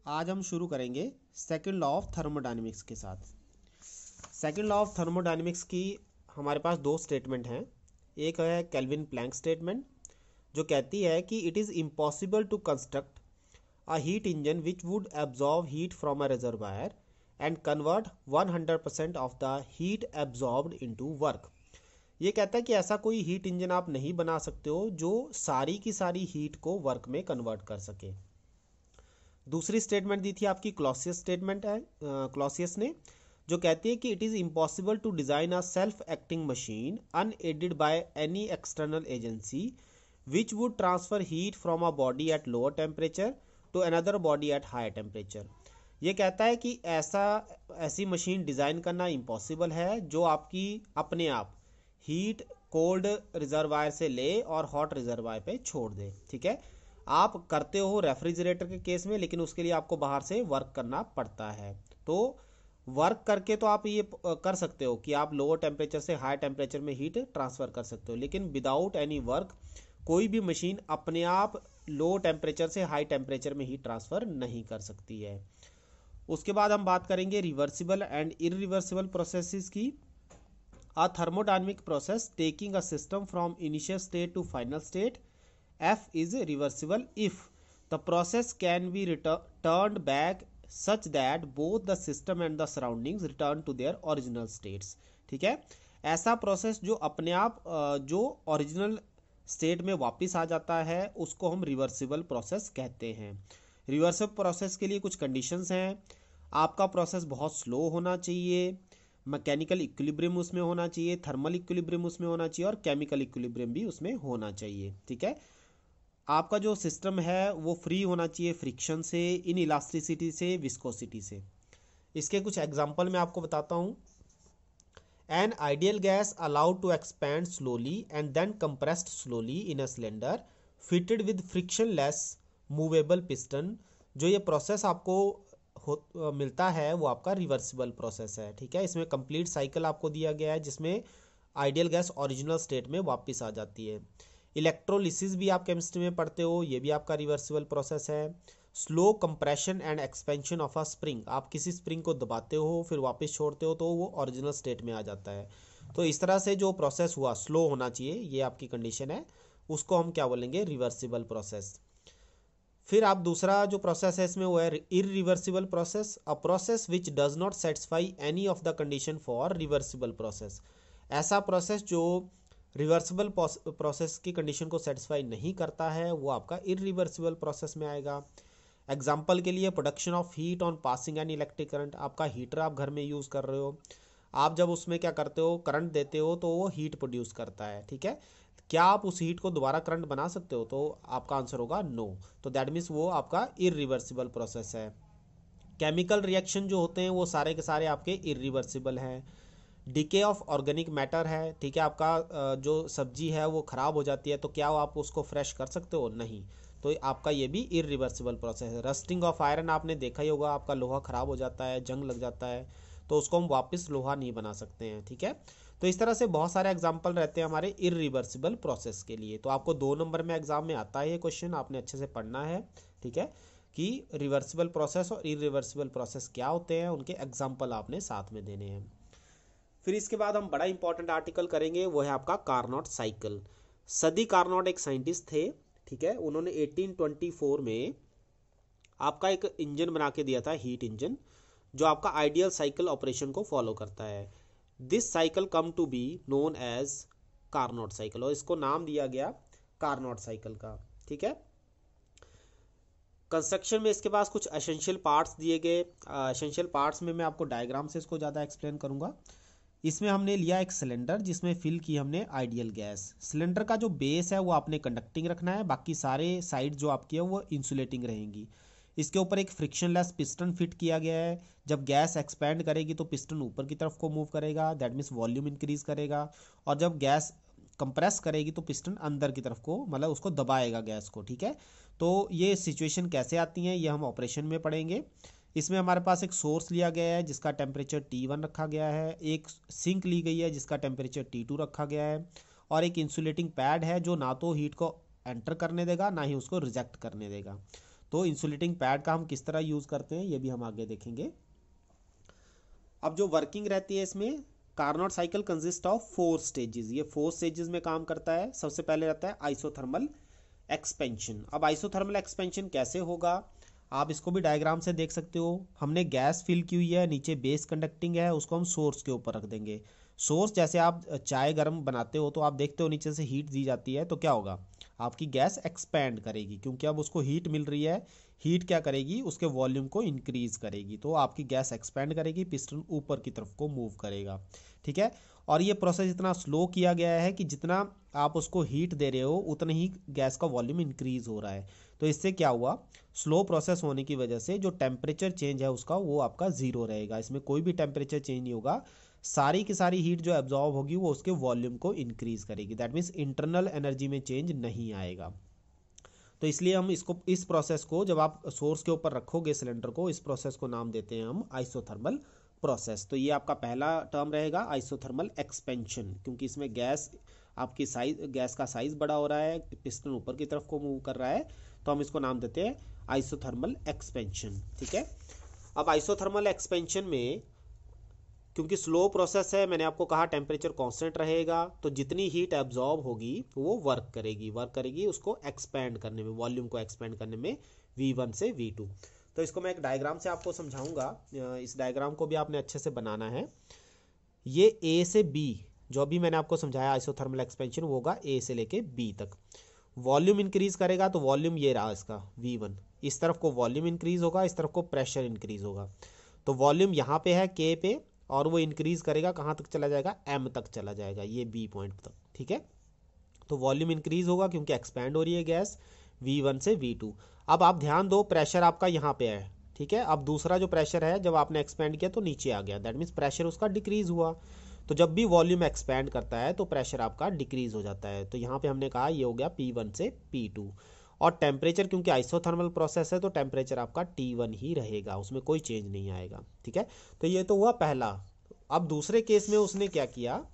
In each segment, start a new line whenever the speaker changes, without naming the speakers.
आज हम शुरू करेंगे सेकंड लॉ ऑफ थर्मोडायनेमिक्स के साथ। सेकंड लॉ ऑफ थर्मोडायनेमिक्स की हमारे पास दो स्टेटमेंट हैं। एक है केल्विन प्लैंक स्टेटमेंट जो कहती है कि it is impossible to construct a heat engine which would absorb heat from a reservoir and convert 100% of the heat absorbed into work. ये कहता है कि ऐसा कोई हीट इंजन आप नहीं बना सकते हो जो सारी की सारी हीट को वर्क में कन्वर्ट कर सके। दूसरी स्टेटमेंट दी थी आपकी क्लॉसियस स्टेटमेंट है, क्लॉसियस ने, जो कहती है कि it is impossible to design a self acting machine unaided by any external agency which would transfer heat from a body at lower temperature to another body at higher temperature. ये कहता है कि ऐसी मशीन डिज़ाइन करना impossible है जो आपकी अपने आप हीट कोल्ड रिजर्वायर से ले और हॉट रिजर्वायर पे छोड़ दे। ठीक है, आप करते हो रेफ्रिजरेटर के केस में, लेकिन उसके लिए आपको बाहर से वर्क करना पड़ता है। तो वर्क करके तो आप ये कर सकते हो कि आप लोअर टेम्परेचर से हाई टेम्परेचर में हीट ट्रांसफ़र कर सकते हो, लेकिन विदाउट एनी वर्क कोई भी मशीन अपने आप लो टेम्परेचर से हाई टेम्परेचर में हीट ट्रांसफ़र नहीं कर सकती है। उसके बाद हम बात करेंगे रिवर्सिबल एंड इरिवर्सिबल प्रोसेसेस की। A thermodynamic process taking a system from initial state to final state F is reversible if the process can be turned back such that both the system and the surroundings return to their original states। ठीक है, ऐसा process जो अपने आप जो original state में वापस आ जाता है उसको हम रिवर्सिबल प्रोसेस कहते हैं। रिवर्सिबल प्रोसेस के लिए कुछ कंडीशंस हैं। आपका प्रोसेस बहुत स्लो होना चाहिए, मैकेनिकल इक्विलिब्रियम उसमें होना चाहिए, थर्मल इक्विलिब्रियम उसमें होना चाहिए और केमिकल इक्विलिब्रियम भी उसमें होना चाहिए। ठीक है, आपका जो सिस्टम है वो फ्री होना चाहिए फ्रिक्शन से, इन इलास्टिसिटी से, विस्कोसिटी से। इसके कुछ एग्जांपल मैं आपको बताता हूँ। An ideal gas allowed to expand slowly and then compressed slowly in a cylinder fitted with frictionless movable piston. जो ये प्रोसेस आपको मिलता है वो आपका रिवर्सिबल प्रोसेस है। ठीक है, इसमें कंप्लीट साइकिल आपको दिया गया है जिसमें आइडियल गैस ओरिजिनल स्टेट में वापस आ जाती है। इलेक्ट्रोलिसिस भी आप केमिस्ट्री में पढ़ते हो, ये भी आपका रिवर्सिबल प्रोसेस है। Slow compression and expansion of a spring, आप किसी स्प्रिंग को दबाते हो फिर वापस छोड़ते हो तो वो ओरिजिनल स्टेट में आ जाता है। तो इस तरह से जो प्रोसेस हुआ स्लो होना चाहिए, ये आपकी कंडीशन है, उसको हम क्या बोलेंगे, रिवर्सिबल प्रोसेस। फिर आप दूसरा जो प्रोसेस है इसमें वो है irreversible process, a process which does not satisfy any of the condition for reversible process. ऐसा प्रोसेस जो रिवर्सिबल प्रोसेस की कंडीशन को सेटिस्फाई नहीं करता है वो आपका इरिवर्सिबल प्रोसेस में आएगा। एग्जांपल के लिए production of heat on passing an electric current, आपका हीटर आप घर में यूज़ कर रहे हो, आप जब उसमें क्या करते हो, करंट देते हो तो वो हीट प्रोड्यूस करता है। ठीक है, क्या आप उस हीट को दोबारा करंट बना सकते हो, तो आपका आंसर होगा नो। तो दैट मीन्स वो आपका इरिवर्सिबल प्रोसेस है। केमिकल रिएक्शन जो होते हैं वो सारे के सारे आपके इरिवर्सिबल हैं। डिके ऑफ ऑर्गेनिक मैटर है, ठीक है, आपका जो सब्जी है वो ख़राब हो जाती है तो क्या आप उसको फ्रेश कर सकते हो, नहीं, तो आपका ये भी इरिवर्सिबल प्रोसेस है। रस्टिंग ऑफ आयरन आपने देखा ही होगा, आपका लोहा ख़राब हो जाता है, जंग लग जाता है तो उसको हम वापस लोहा नहीं बना सकते हैं। ठीक है, तो इस तरह से बहुत सारे एग्जाम्पल रहते हैं हमारे इरिवर्सिबल प्रोसेस के लिए। तो आपको 2 नंबर में एग्जाम में आता है ये क्वेश्चन, आपने अच्छे से पढ़ना है। ठीक है, कि रिवर्सिबल प्रोसेस और इरिवर्सिबल प्रोसेस क्या होते हैं, उनके एग्जाम्पल आपने साथ में देने हैं। फिर इसके बाद हम बड़ा इंपॉर्टेंट आर्टिकल करेंगे, वो है आपका कार्नोट साइकिल। सदी कार्नोट एक साइंटिस्ट थे। ठीक है, उन्होंने 1824 में आपका एक इंजन बना के दिया था, हीट इंजन, जो आपका आइडियल साइकिल ऑपरेशन को फॉलो करता है। This cycle come to be known as Carnot cycle, और इसको नाम दिया गया कार्नोट साइकिल का। ठीक है, कंस्ट्रक्शन में इसके पास कुछ एसेंशियल पार्ट्स दिए गए। एसेंशियल पार्ट्स में मैं आपको डायग्राम से इसको ज़्यादा एक्सप्लेन करूँगा। इसमें हमने लिया एक सिलेंडर जिसमें फिल की हमने आइडियल गैस। सिलेंडर का जो बेस है वो आपने कंडक्टिंग रखना है, बाकी सारे साइड जो आपकी है वो इंसुलेटिंग रहेंगी। इसके ऊपर एक फ्रिक्शनलेस पिस्टन फिट किया गया है। जब गैस एक्सपैंड करेगी तो पिस्टन ऊपर की तरफ को मूव करेगा, दैट मीन्स वॉल्यूम इंक्रीज करेगा, और जब गैस कंप्रेस करेगी तो पिस्टन अंदर की तरफ को, मतलब उसको दबाएगा गैस को। ठीक है, तो ये सिचुएशन कैसे आती हैं ये हम ऑपरेशन में पढ़ेंगे। इसमें हमारे पास एक सोर्स लिया गया है जिसका टेम्परेचर T1 रखा गया है, एक सिंक ली गई है जिसका टेम्परेचर T2 रखा गया है, और एक इंसुलेटिंग पैड है जो ना तो हीट को एंटर करने देगा ना ही उसको रिजेक्ट करने देगा। तो इंसुलेटिंग पैड का हम किस तरह यूज़ करते हैं ये भी हम आगे देखेंगे। अब जो वर्किंग रहती है इसमें, Carnot cycle consist of 4 stages. ये 4 स्टेजेस में काम करता है। सबसे पहले रहता है आइसोथर्मल एक्सपेंशन। अब आइसोथर्मल एक्सपेंशन कैसे होगा, आप इसको भी डायग्राम से देख सकते हो। हमने गैस फिल की हुई है, नीचे बेस कंडक्टिंग है, उसको हम सोर्स के ऊपर रख देंगे। सोर्स जैसे आप चाय गर्म बनाते हो तो आप देखते हो नीचे से हीट दी जाती है, तो क्या होगा, आपकी गैस एक्सपैंड करेगी क्योंकि अब उसको हीट मिल रही है। हीट क्या करेगी, उसके वॉल्यूम को इंक्रीज करेगी, तो आपकी गैस एक्सपैंड करेगी, पिस्टन ऊपर की तरफ को मूव करेगा। ठीक है, और ये प्रोसेस इतना स्लो किया गया है कि जितना आप उसको हीट दे रहे हो उतना ही गैस का वॉल्यूम इंक्रीज हो रहा है। तो इससे क्या हुआ, स्लो प्रोसेस होने की वजह से जो टेम्परेचर चेंज है उसका वो आपका जीरो रहेगा। इसमें कोई भी टेम्परेचर चेंज नहीं होगा, सारी की सारी हीट जो एब्जॉर्ब होगी वो उसके वॉल्यूम को इंक्रीज करेगी। दैट मीन्स इंटरनल एनर्जी में चेंज नहीं आएगा। तो इसलिए हम इसको, इस प्रोसेस को जब आप सोर्स के ऊपर रखोगे सिलेंडर को, इस प्रोसेस को नाम देते हैं हम आइसोथर्मल प्रोसेस। तो ये आपका पहला टर्म रहेगा आइसोथर्मल एक्सपेंशन, क्योंकि इसमें गैस आपकी साइज, गैस का साइज बड़ा हो रहा है, पिस्टन ऊपर की तरफ को मूव कर रहा है, तो हम इसको नाम देते हैं आइसोथर्मल एक्सपेंशन। ठीक है, अब आइसोथर्मल एक्सपेंशन में क्योंकि स्लो प्रोसेस है, मैंने आपको कहा टेम्परेचर कांस्टेंट रहेगा, तो जितनी हीट एब्जॉर्ब होगी वो वर्क करेगी उसको एक्सपैंड करने में, वॉल्यूम को एक्सपैंड करने में, V1 से V2। तो इसको मैं एक डायग्राम से आपको समझाऊंगा। इस डायग्राम को भी आपने अच्छे से बनाना है। ये A से B, जो अभी मैंने आपको समझाया आइसोथर्मल एक्सपेंशन, वो होगा A से लेके B तक। वॉल्यूम इंक्रीज करेगा तो वॉल्यूम ये रहा इसका V1, इस तरफ को वॉल्यूम इंक्रीज होगा, इस तरफ को प्रेशर इंक्रीज होगा। तो वॉल्यूम यहाँ पे है K पे, और वो इंक्रीज करेगा कहाँ तक चला जाएगा, M तक चला जाएगा, ये B पॉइंट तक। ठीक है, तो वॉल्यूम इंक्रीज होगा क्योंकि एक्सपैंड हो रही है गैस V1 से V2। अब आप ध्यान दो, प्रेशर आपका यहाँ पे है। ठीक है, अब दूसरा जो प्रेशर है जब आपने एक्सपैंड किया तो नीचे आ गया, दैट मीन्स प्रेशर उसका डिक्रीज हुआ। तो जब भी वॉल्यूम एक्सपैंड करता है तो प्रेशर आपका डिक्रीज हो जाता है। तो यहाँ पे हमने कहा ये हो गया P1 से P2। और टेम्परेचर, क्योंकि आइसोथर्मल प्रोसेस है तो टेम्परेचर आपका T1 ही रहेगा, उसमें कोई चेंज नहीं आएगा। ठीक है, तो ये तो हुआ पहला। अब दूसरे केस में उसने क्या किया,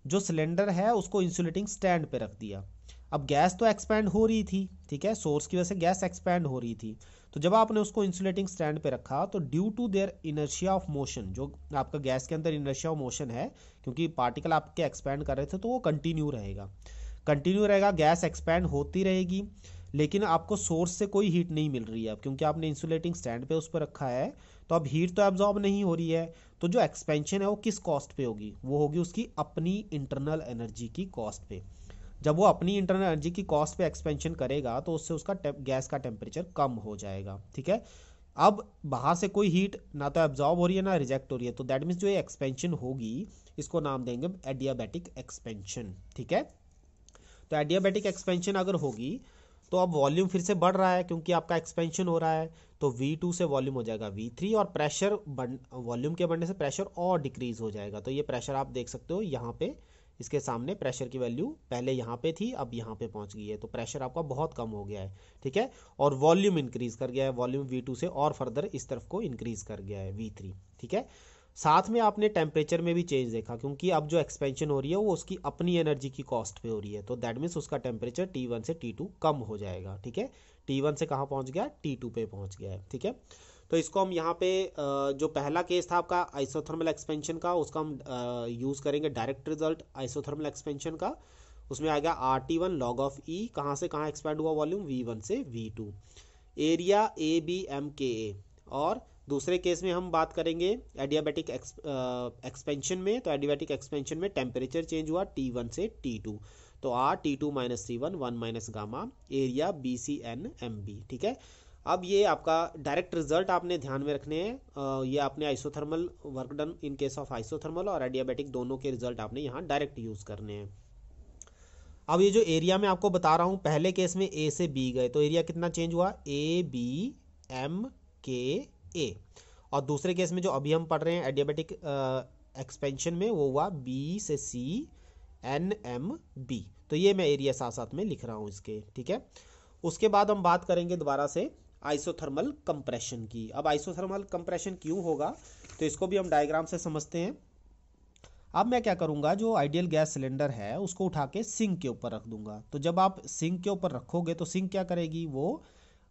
जो सिलेंडर है उसको इंसुलेटिंग स्टैंड पे रख दिया। अब गैस तो एक्सपैंड हो रही थी, ठीक है, सोर्स की वजह से गैस एक्सपैंड हो रही थी। तो जब आपने उसको इंसुलेटिंग स्टैंड पे रखा तो due to their inertia of motion, जो आपका गैस के अंदर इनर्शिया ऑफ मोशन है, क्योंकि पार्टिकल आपके एक्सपैंड कर रहे थे तो वो कंटिन्यू रहेगा, गैस एक्सपैंड होती रहेगी, लेकिन आपको सोर्स से कोई हीट नहीं मिल रही है। अब क्योंकि आपने इंसुलेटिंग स्टैंड पे उस पर रखा है तो अब हीट तो एब्जॉर्ब नहीं हो रही है। तो जो एक्सपेंशन है वो किस कॉस्ट पे होगी, वो होगी उसकी अपनी इंटरनल एनर्जी की कॉस्ट पे। जब वो अपनी इंटरनल एनर्जी की कॉस्ट पे एक्सपेंशन करेगा तो उससे उसका गैस का टेम्परेचर कम हो जाएगा। ठीक है, अब बाहर से कोई हीट ना तो एब्जॉर्ब हो रही है ना रिजेक्ट हो रही है, तो दैट मीन्स जो ये एक्सपेंशन होगी इसको नाम देंगे एडियाबैटिक एक्सपेंशन। ठीक है, तो एडियाबैटिक एक्सपेंशन अगर होगी तो अब वॉल्यूम फिर से बढ़ रहा है क्योंकि आपका एक्सपेंशन हो रहा है, तो V2 से वॉल्यूम हो जाएगा V3, और प्रेशर वॉल्यूम के बढ़ने से प्रेशर और डिक्रीज हो जाएगा। तो ये प्रेशर आप देख सकते हो यहाँ पे, इसके सामने प्रेशर की वैल्यू पहले यहाँ पे थी, अब यहाँ पे पहुँच गई है, तो प्रेशर आपका बहुत कम हो गया है। ठीक है, और वॉल्यूम इंक्रीज कर गया है, वॉल्यूम V2 से और फर्दर इस तरफ को इंक्रीज कर गया है V3। ठीक है, साथ में आपने टेम्परेचर में भी चेंज देखा, क्योंकि अब जो एक्सपेंशन हो रही है वो उसकी अपनी एनर्जी की कॉस्ट पे हो रही है, तो दैट मीन्स उसका टेम्परेचर T1 से T2 कम हो जाएगा। ठीक है, T1 से कहाँ पहुँच गया, T2 पे पहुँच गया है। ठीक है, तो इसको हम यहाँ पे जो पहला केस था आपका आइसोथर्मल एक्सपेंशन का, उसका हम यूज़ करेंगे डायरेक्ट रिजल्ट आइसोथर्मल एक्सपेंशन का। उसमें आ गया RT1 log ऑफ E, कहाँ से कहाँ एक्सपेंड हुआ वॉल्यूम, V1 से V2, एरिया ABMKA। और दूसरे केस में हम बात करेंगे एडियाबैटिक एक्सपेंशन में, तो एडियाबैटिक एक्सपेंशन में टेम्परेचर चेंज हुआ T1 से T2, तो R T2 minus T1 1 minus gamma, area BCNMB। ठीक है, अब ये आपका डायरेक्ट रिजल्ट आपने ध्यान में रखने हैं। ये आपने isothermal work done in case of isothermal और एडियाबैटिक दोनों के रिजल्ट आपने यहाँ डायरेक्ट यूज करने हैं। अब ये जो एरिया मैं आपको बता रहा हूँ, पहले केस में A से B गए तो एरिया कितना चेंज हुआ, ABMKA, और दूसरे केस में जो अभी हम पढ़ रहे हैं एडियाबैटिक एक्सपेंशन में, वो हुआ B से CNMB। तो ये मैं एरिया साथ साथ में लिख रहा हूँ इसके। ठीक है, उसके बाद हम बात करेंगे दोबारा से आइसोथर्मल कंप्रेशन की। अब आइसोथर्मल कंप्रेशन क्यों होगा, तो इसको भी हम डायग्राम से समझते हैं। अब मैं क्या करूंगा, जो आइडियल गैस सिलेंडर है उसको उठा के सिंक के ऊपर रख दूंगा। तो जब आप सिंक के ऊपर रखोगे तो सिंक क्या करेगी, वो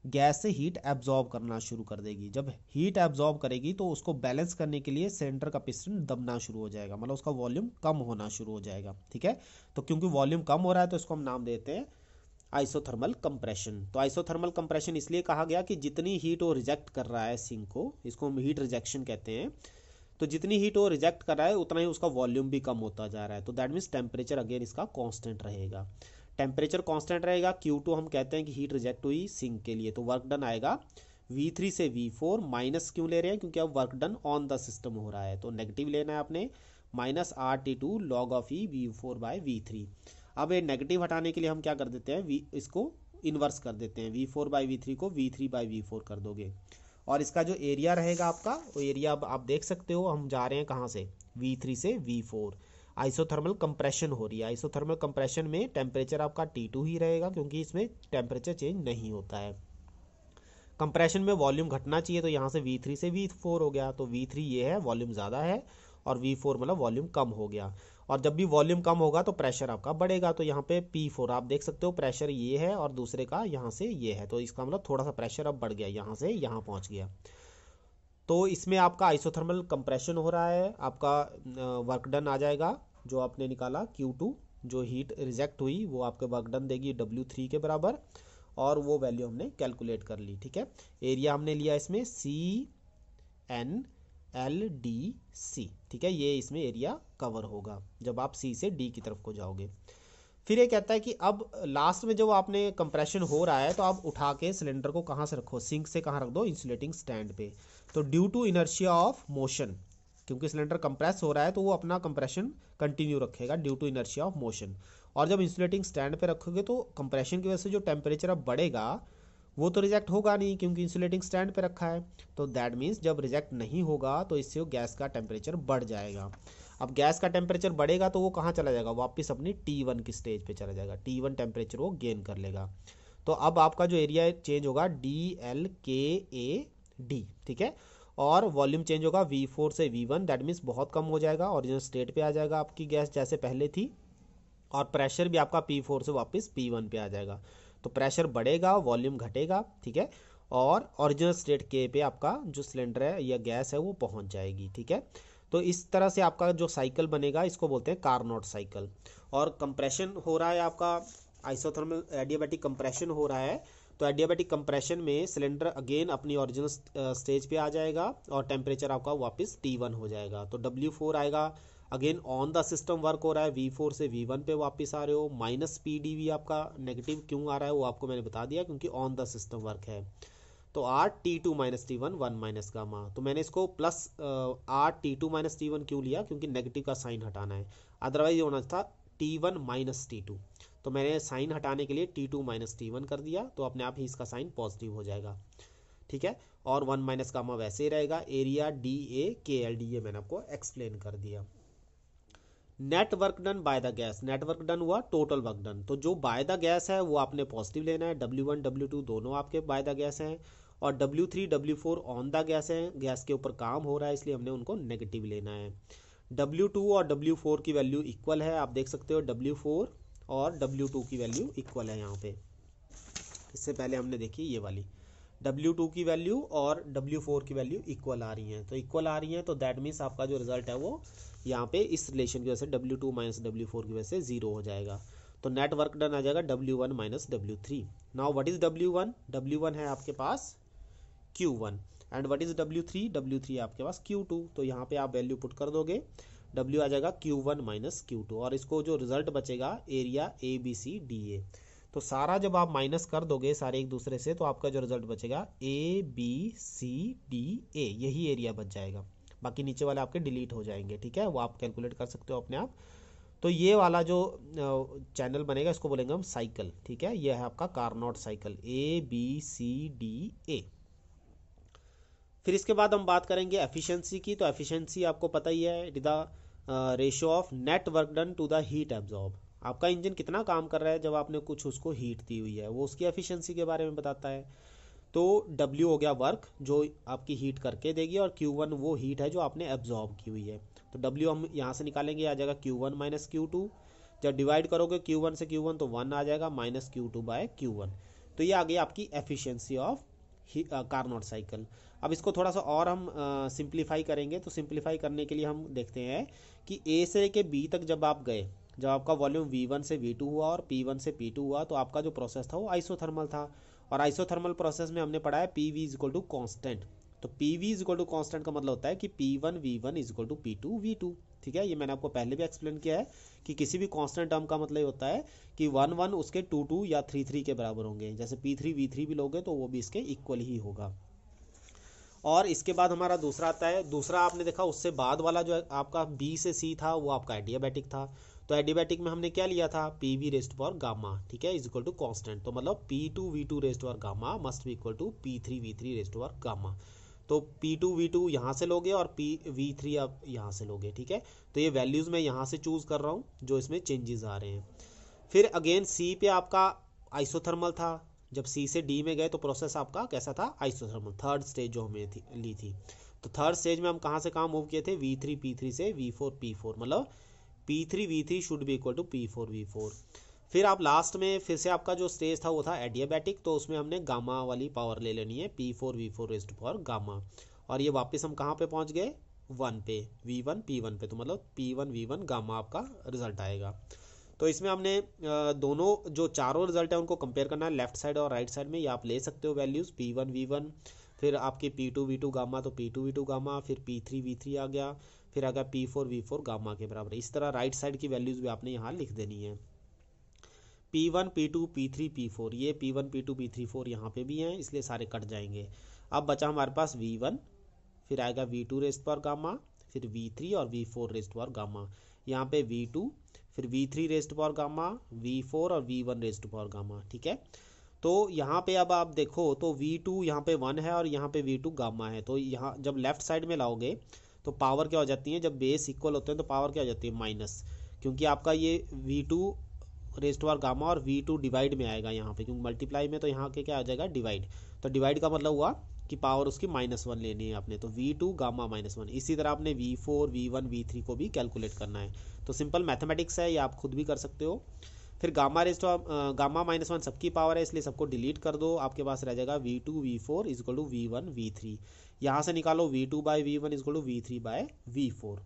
गैस से हीट एब्जॉर्ब करना शुरू कर देगी। जब हीट एब्जॉर्ब करेगी तो उसको बैलेंस करने के लिए सिलेंडर का पिस्टन दबना शुरू हो जाएगा, मतलब उसका वॉल्यूम कम होना शुरू हो जाएगा। ठीक है, तो क्योंकि वॉल्यूम कम हो रहा है तो इसको हम नाम देते हैं आइसोथर्मल कंप्रेशन। तो आइसोथर्मल कंप्रेशन इसलिए कहा गया कि जितनी हीट वो रिजेक्ट कर रहा है सिंक को, इसको हम हीट रिजेक्शन कहते हैं, तो जितनी हीट वो रिजेक्ट कर रहा है उतना ही उसका वॉल्यूम भी कम होता जा रहा है। तो दैट मीन्स टेम्परेचर अगेन इसका कांस्टेंट रहेगा। टेम्परेचर कांस्टेंट रहेगा, Q2 हम कहते हैं कि हीट रिजेक्ट हुई सिंक के लिए, तो वर्क डन आएगा V3 से V4 माइनस क्यों ले रहे हैं, क्योंकि अब work done on the system हो रहा है, तो नेगेटिव लेना है आपने, minus RT2 log of E V4 by V3। अब ये नेगेटिव हटाने के लिए हम क्या कर देते हैं, इसको इन्वर्स कर देते हैं, V4 बाई V3 को V3 बाई V4 कर दोगे, और इसका जो एरिया रहेगा आपका, वो एरिया अब आप देख सकते हो हम जा रहे हैं कहाँ से, V3 से V4। आइसोथर्मल कंप्रेशन हो रही है, आइसोथर्मल कंप्रेशन में टेम्परेचर आपका T2 ही रहेगा क्योंकि इसमें टेम्परेचर चेंज नहीं होता है। कंप्रेशन में वॉल्यूम घटना चाहिए, तो यहाँ से V3 से V4 हो गया, तो V3 ये है, वॉल्यूम ज़्यादा है, और V4 मतलब वॉल्यूम कम हो गया। और जब भी वॉल्यूम कम होगा तो प्रेशर आपका बढ़ेगा, तो यहाँ पे P4 आप देख सकते हो, प्रेशर ये है और दूसरे का यहाँ से ये है, तो इसका मतलब थोड़ा सा प्रेशर अब बढ़ गया, यहाँ से यहाँ पहुँच गया। तो इसमें आपका आइसोथर्मल कंप्रेशन हो रहा है, आपका वर्क डन आ जाएगा जो आपने निकाला Q2, जो हीट रिजेक्ट हुई वो आपके वर्क डन देगी W3 के बराबर, और वो वैल्यू हमने कैलकुलेट कर ली। ठीक है, एरिया हमने लिया इसमें CNLDC। ठीक है, ये इसमें एरिया कवर होगा जब आप C से D की तरफ को जाओगे। फिर ये कहता है कि अब लास्ट में जब आपने कंप्रेशन हो रहा है तो आप उठा के सिलेंडर को कहाँ से रखो, सिंक से कहाँ रख दो, इंसुलेटिंग स्टैंड पे। तो due to inertia of motion, क्योंकि सिलेंडर कंप्रेस हो रहा है तो वो अपना कंप्रेशन कंटिन्यू रखेगा due to inertia of motion. और जब इंसुलेटिंग स्टैंड पे रखोगे तो कंप्रेशन की वजह से जो टेम्परेचर अब बढ़ेगा वो तो रिजेक्ट होगा नहीं क्योंकि इंसुलेटिंग स्टैंड पे रखा है। तो दैट मीन्स जब रिजेक्ट नहीं होगा तो इससे वो गैस का टेम्परेचर बढ़ जाएगा। अब गैस का टेम्परेचर बढ़ेगा तो वो कहाँ चला जाएगा, वापस अपनी T1 की स्टेज पे चला जाएगा, T1 टेम्परेचर वो गेन कर लेगा। तो अब आपका जो एरिया चेंज होगा DLKAD। ठीक है, और वॉल्यूम चेंज होगा V4 से V1, दैट मीन्स बहुत कम हो जाएगा, ओरिजिनल स्टेट पे आ जाएगा आपकी गैस जैसे पहले थी, और प्रेशर भी आपका P4 से वापस P1 पे आ जाएगा। तो प्रेशर बढ़ेगा, वॉल्यूम घटेगा। ठीक है, और ओरिजिनल स्टेट के पे आपका जो सिलेंडर है या गैस है वो पहुंच जाएगी। ठीक है, तो इस तरह से आपका जो साइकिल बनेगा इसको बोलते हैं कार्नोट साइकिल। और कंप्रेशन हो रहा है आपका, आइसोथर्मल एडियाबैटिक कंप्रेशन हो रहा है, तो एडियाबैटिक कंप्रेशन में सिलेंडर अगेन अपनी ओरिजिनल स्टेज पे आ जाएगा और टेम्परेचर आपका वापस T1 हो जाएगा। तो W4 आएगा, again on the system work हो रहा है, V4 से V1 पे वापस आ रहे हो, माइनस PdV आपका नेगेटिव क्यों आ रहा है वो आपको मैंने बता दिया, क्योंकि ऑन द सिस्टम वर्क है। तो RT2 minus T1 1 minus gamma, तो मैंने इसको प्लस RT2 माइनस T1 क्यों लिया, क्योंकि नेगेटिव का साइन हटाना है, अदरवाइज होना था T1 माइनस T2, तो मैंने साइन हटाने के लिए T2 माइनस T1 कर दिया, तो अपने आप ही इसका साइन पॉजिटिव हो जाएगा। ठीक है, और 1 माइनस गामा वैसे ही रहेगा। एरिया DAKLD ये मैंने आपको एक्सप्लेन कर दिया। Net work done by the gas, net work done हुआ टोटल वर्क डन, तो जो बाय द गैस है वो आपने पॉजिटिव लेना है, W1 W2 दोनों आपके बाय द गैस हैं, और W3 W4 on the gas है, गैस के ऊपर काम हो रहा है इसलिए हमने उनको नेगेटिव लेना है। W2 और W4 की वैल्यू इक्वल है, आप देख सकते हो W4 और W2 की वैल्यू इक्वल है यहाँ पे, इससे पहले हमने देखी ये वाली, W2 की वैल्यू और W4 की वैल्यू इक्वल आ रही हैं, तो इक्वल आ रही हैं तो दैट मीन्स आपका जो रिजल्ट है वो यहाँ पे इस रिलेशन की वजह से W2 माइनस W4 की वजह से 0 हो जाएगा। तो नेट वर्क डन आ जाएगा W1 minus W3। Now what is W1, W1 है आपके पास Q1, and what is W3, W3 आपके पास Q2, तो यहाँ पे आप वैल्यू पुट कर दोगे, W आ जाएगा Q1 माइनस Q2, और इसको जो रिजल्ट बचेगा एरिया ABCDA, तो सारा जब आप माइनस कर दोगे सारे एक दूसरे से तो आपका जो रिजल्ट बचेगा ABCDA, यही एरिया बच जाएगा, बाकी नीचे वाले आपके डिलीट हो जाएंगे। ठीक है, वो आप कैलकुलेट कर सकते हो अपने आप। तो ये वाला जो चैनल बनेगा इसको बोलेंगे हम साइकिल। ठीक है, ये है आपका कार्नोट साइकिल ABCDA। फिर इसके बाद हम बात करेंगे एफिशिएंसी की, तो एफिशिएंसी आपको पता ही है, it is the ratio of net work done to the heat absorb. आपका इंजन कितना काम कर रहा है जब आपने कुछ उसको हीट दी हुई है, वो उसकी एफिशिएंसी के बारे में बताता है। तो W हो गया वर्क जो आपकी हीट करके देगी, और Q1 वो हीट है जो आपने एब्जॉर्ब की हुई है, तो W हम यहाँ से निकालेंगे, आ जाएगा Q1 माइनस Q2, जब डिवाइड करोगे Q1 से Q1 तो 1 आ जाएगा, माइनस Q2 बाय Q1, तो ये आ गई आपकी एफिशिएंसी ऑफ कार्नोट साइकिल। अब इसको थोड़ा सा और हम सिंप्लीफाई करेंगे। तो सिंप्लीफाई करने के लिए हम देखते हैं कि ए से के बी तक जब आप गए, जब आपका वॉल्यूम V1 से V2 हुआ और P1 से P2 हुआ, तो आपका जो प्रोसेस था वो आइसोथर्मल था। और आइसोथर्मल प्रोसेस में हमने पढ़ा है PV is equal to constant. तो PV is equal to constant का मतलब होता है कि P1 V1 is equal to P2 V2। ठीक है, ये मैंने आपको पहले भी एक्सप्लेन किया है कि किसी भी कांस्टेंट टर्म का मतलब होता है कि 1 1 उसके 2 2 या 3 3 के बराबर होंगे। जैसे P3 V3 भी लोगे तो वो भी इसके इक्वल ही होगा। और इसके बाद हमारा दूसरा आता है, दूसरा आपने देखा उससे बाद वाला जो आपका B से C था वो आपका एडियाबैटिक था। तो एडियाबैटिक में हमने क्या लिया था, PV रेस्ट पावर गामा, ठीक है, इज इक्वल टू कांस्टेंट। तो मतलब P2 V2 raised power gamma must be equal to P3 V3 raised power gamma. तो P2 V2 यहाँ से लोगे और V3 आप यहाँ से लोगे। ठीक है, तो ये वैल्यूज़ मैं यहाँ से चूज़ कर रहा हूँ जो इसमें चेंजेस आ रहे हैं। फिर अगेन C पे आपका आइसोथर्मल था, जब C से D में गए तो प्रोसेस आपका कैसा था, आइसोथर्मल। थर्ड स्टेज जो हमें ली थी, तो थर्ड स्टेज में हम कहाँ से कहाँ मूव किए थे, V3 P3 से V4 P4, मतलब P3 V3 should be equal to P4 V4। फिर आप लास्ट में फिर से आपका जो स्टेज था वो था एडियाबैटिक, तो उसमें हमने गामा वाली पावर ले लेनी है, P4 V4 raised to power gamma. और ये वापस हम कहाँ पे पहुँच गए, 1 पे, V1 P1 पे, तो मतलब P1 V1 गामा आपका रिजल्ट आएगा। तो इसमें हमने दोनों जो चारों रिजल्ट है उनको कंपेयर करना है लेफ्ट साइड और राइट साइड में। ये आप ले सकते हो वैल्यूज़, P1 V1, फिर आपके P2 V2 गामा, तो P2 V2 गामा, फिर P3 V3 आ गया, फिर आ गया P4 V4 गामा के बराबर। इस तरह राइट साइड की वैल्यूज़ भी आपने यहाँ लिख देनी है। P1 P2 P3 P4, ये P1 P2 P3 4 यहाँ पे भी हैं, इसलिए सारे कट जाएंगे। अब बचा हमारे पास V1, फिर आएगा V2 रेज़्ड पावर गामा, फिर V3 और V4 रेज़्ड पावर गामा। यहाँ पे V2, फिर V3 raised power gamma, V4 और V1 रेज़्ड पावर गामा। ठीक है, तो यहाँ पे अब आप देखो तो V2 यहाँ पे 1 है और यहाँ पे V2 गामा है। तो यहाँ जब लेफ्ट साइड में लाओगे तो पावर क्या हो जाती है, जब बेस इक्वल होते हैं तो पावर क्या हो जाती है, माइनस, क्योंकि आपका ये V2 रेज़्ड पावर गामा और V2 डिवाइड में आएगा यहाँ पे, क्योंकि मल्टीप्लाई में तो यहाँ के क्या आ जाएगा, डिवाइड। तो डिवाइड का मतलब हुआ कि पावर उसकी -1 लेनी है आपने, तो V2 गामा -1। इसी तरह आपने V4 V1 V3 को भी कैलकुलेट करना है। तो सिंपल मैथमेटिक्स है, ये आप खुद भी कर सकते हो। फिर गामा गामा -1 सबकी पावर है, इसलिए सबको डिलीट कर दो, आपके पास रह जाएगा V2 V4 is equal to V1 V3। यहाँ से निकालो V2 by V1 is equal to V3 by V4।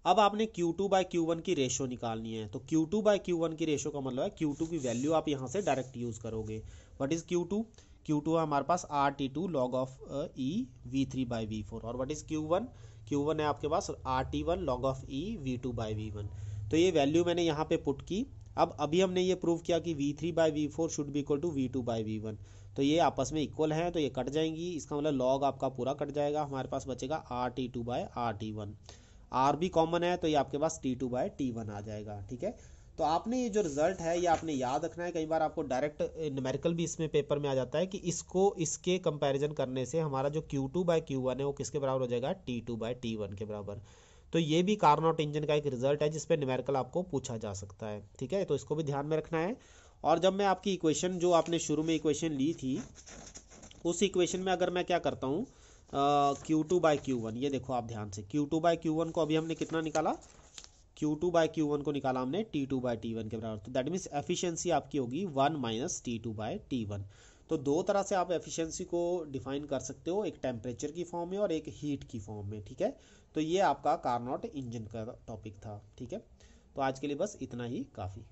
अब आपने Q2 बाय Q1 की रेशो निकालनी है। तो Q2 बाय Q1 की रेशो का मतलब है Q2 की वैल्यू आप यहाँ से डायरेक्ट यूज़ करोगे। What is Q2? Q2 है हमारे पास RT2 log of E V3 by V4। और व्हाट इज़ Q1? Q1 है आपके पास RT1 log of E V2 by V1। तो ये वैल्यू मैंने यहाँ पे पुट की। अब अभी हमने ये प्रूव किया कि V3 by V4 should be equal to V2 by V1। तो ये आपस में इक्वल हैं, तो ये कट जाएंगी, इसका मतलब लॉग आपका पूरा कट जाएगा, हमारे पास बचेगा RT2 बाय RT1। R भी कॉमन है तो ये आपके पास T2 बाय T1 आ जाएगा। ठीक है, तो आपने ये जो रिजल्ट है ये आपने याद रखना है। कई बार आपको डायरेक्ट न्यूमेरिकल भी इसमें पेपर में आ जाता है कि इसको इसके कंपैरिजन करने से हमारा जो Q2 बाय Q1 है वो किसके बराबर हो जाएगा, T2 बाय T1 के बराबर। तो ये भी कार्नोट इंजन का एक रिजल्ट है जिसपे न्यूमेरिकल आपको पूछा जा सकता है। ठीक है, तो इसको भी ध्यान में रखना है। और जब मैं आपकी इक्वेशन जो आपने शुरू में इक्वेशन ली थी उस इक्वेशन में अगर मैं क्या करता हूँ, Q2 बाई Q1, ये देखो आप ध्यान से, Q2 बाई Q1 को अभी हमने कितना निकाला, Q2 बाई Q1 को निकाला हमने T2 बाई T1 के बराबर। तो दैट मीन्स एफिशिएंसी आपकी होगी 1 माइनस T2 बाई T1। तो दो तरह से आप एफिशिएंसी को डिफाइन कर सकते हो, एक टेम्परेचर की फॉर्म में और एक हीट की फॉर्म में। ठीक है, तो ये आपका कार्नोट इंजन का टॉपिक था। ठीक है, तो आज के लिए बस इतना ही काफ़ी।